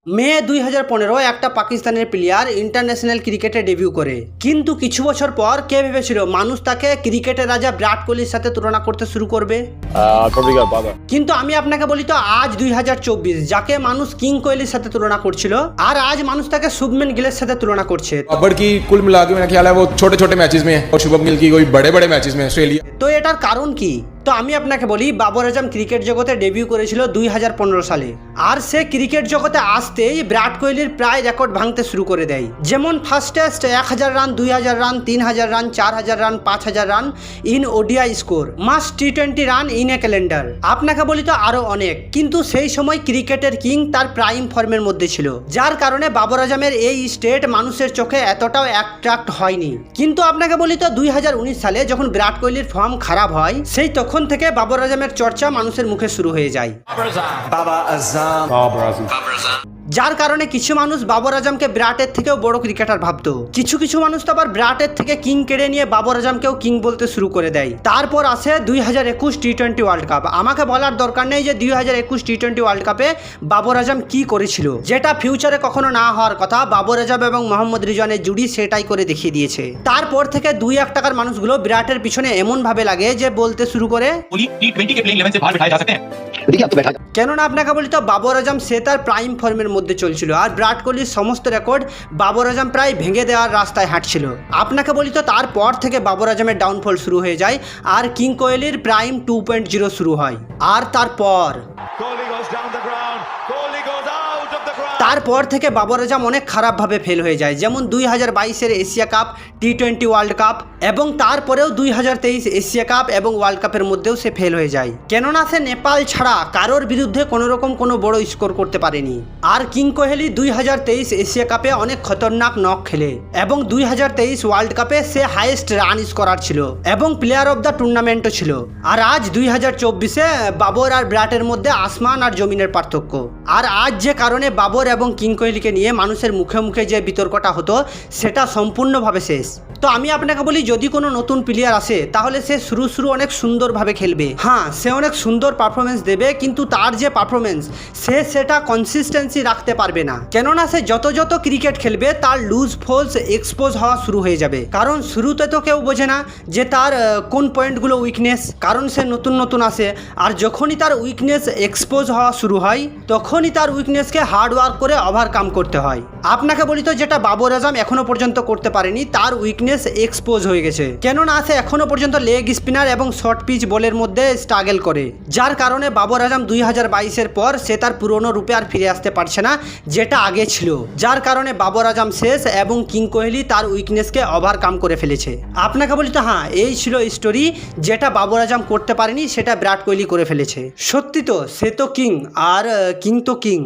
মে 2015 একটা পাকিস্তানের player international ক্রিকেটে ডেবিউ করে, কিন্তু কিছু বছর পর কে ভেবেছিল মানুষ তাকে ক্রিকেটের রাজা বিরাট কোহলির সাথে তুলনা করতে শুরু করবে। কিন্তু আমি আপনাকে বলি তো আজ 2024 যাকে মানুষ কিং কোহলির সাথে তুলনা করছিল, আর আজ মানুষ তাকে শুভমান গিলের সাথে তুলনা করছে। बाबर की कुल मिला के मेरा ख्याल है वो छोटे छोटे मैचेस में और शुभम गिल की कोई बड़े बड़े मैचेस में ऑस्ट्रेलिया। তো এটার কারণ কি? তো আমি আপনাকে বলি, বাবর আজম ক্রিকেট জগতে ডেবিউ করেছিল 2015 সালে, আর সে ক্রিকেট জগতে আসতেই বিরাট কোহলির প্রায় রেকর্ড ভাঙতে শুরু করে দেয়। যেমন first test 1000 run, 2000 run, 3000 run, 4000 run, 5000 run in ODI score, must T20 run in a calendar. আপনাকে বলি তো আরো অনেক, কিন্তু সেই সময় ক্রিকেটের কিং তার প্রাইম ফর্মের মধ্যে ছিল, যার কারণে বাবর আজমের এই স্টেট মানুষের চোখে এতটাও অ্যাট্রাক্ট হয়নি। কিন্তু আপনাকে বলি তো 2019 সালে যখন বিরাট কোহলির ফর্ম খারাপ হয়, সেই তখন থেকে বাবর আজমের চর্চা মানুষের মুখে শুরু হয়ে যায়। যার কারণে কিছু মানুষ বাবর আজমকে বিরাটের থেকেও বড় ক্রিকেটার ভাবতো। কিছু কিছু মানুষ তো আবার বিরাটের থেকে কিং কেড়ে নিয়ে বাবর আজমকেও কিং বলতে শুরু করে দেয়। তারপর আসে 2021 T20 ওয়ার্ল্ড কাপ। আমাকে বলার দরকার নেই যে 2021 T20 ওয়ার্ল্ড কাপে বাবর আজম কি করেছিল, যেটা ফিউচারে কখনো না হওয়ার কথা। বাবর আজম এবং মোহাম্মদ রিজওয়ানের জুড়ি সেটাই করে দেখিয়ে দিয়েছে। তারপর থেকে 2-1 টাকার মানুষগুলো বিরাটের পিছনে এমন ভাবে লাগে যে বলতে শুরু করে T20 के प्लेइंग 11 से बाहर बिठाए जा सकते हैं। কেননা আপনাকে বলি তো বাবর আজম সে তার প্রাইম ফর্মের মধ্যে চলছিল, আর বিরাট কোহলির সমস্ত রেকর্ড বাবর আজম প্রায় ভেঙে দেওয়ার রাস্তায় হাঁটছিল। আপনাকে বলি তো তারপর থেকে বাবর আজমের ডাউনফল শুরু হয়ে যায়, আর কিং কোহলির প্রাইম 2.0 শুরু হয়। আর তারপর থেকে বাবর আজম অনেক খারাপভাবে ফেল হয়ে যায়। যেমন 2022-এর Asia cup, T20 world cup, এবং তারপরেও 2023 এশিয়া কাপ এবং ওয়ার্ল্ড কাপের মধ্যেও সে ফেল হয়ে যায়, কেননা সে নেপাল ছাড়া কারোর বিরুদ্ধে কোনোরকম কোনো বড় স্কোর করতে পারেনি। আর কিং কোহলি 2023 এশিয়া কাপে অনেক খতরনাক নক খেলে, এবং 2023 ওয়ার্ল্ড কাপে সে হাইয়েস্ট রান স্কোরার ছিল এবং প্লেয়ার অফ দ্য টুর্নামেন্টও ছিল। আর আজ 2024-এ বাবর আর বিরাটের মধ্যে আসমান আর জমিনের পার্থক্য। আর আজ যে কারণে বাবর এবং কিং কোহলিকে নিয়ে মানুষের মুখে মুখে যে বিতর্কটা হতো, সেটা সম্পূর্ণভাবে শেষ। তো আমি আপনাকে বলি, যদি কোনো নতুন প্লেয়ার আসে তাহলে সে শুরু অনেক সুন্দরভাবে খেলবে। হ্যাঁ, সে অনেক সুন্দর পারফরমেন্স দেবে, কিন্তু তার যে পারফরমেন্স সেটা কনসিস্টেন্সি রাখতে পারবে না। কেননা সে যত ক্রিকেট খেলবে তার লুজ ফলস এক্সপোজ হওয়া শুরু হয়ে যাবে। কারণ শুরুতে তো কেউ বোঝে না যে তার কোন পয়েন্টগুলো উইকনেস, কারণ সে নতুন আসে। আর যখনই তার উইকনেস এক্সপোজ হওয়া শুরু হয়, তখনই তার উইকনেসকে হার্ড ওয়ার্ক করে ওভারকাম করতে হয়। আপনাকে বলি তো যেটা বাবর আজম এখনো পর্যন্ত করতে পারেনি, তার উইকনেস এক্সপোজ হয়ে গেছে। কেননা সে এখনো পর্যন্ত লেগ স্পিনার এবং শর্ট পিচ বলের মধ্যে স্ট্রাগল করে, যার কারণে বাবর আজম 2022-এর পর সে তার পুরনো রূপে আর ফিরে আসতে পারছে না যেটা আগে ছিল। যার কারণে বাবর আজম শেষ এবং কিং কোহলি তার উইকনেসকে ওভারকাম করে ফেলেছে। আপনাকে বলি তো হ্যাঁ, এই ছিল স্টোরি। যেটা বাবর আজম করতে পারেনি সেটা বিরাট কোহলি করে ফেলেছে। সত্যি তো, সে তো কিং, আর কিং তো কিং।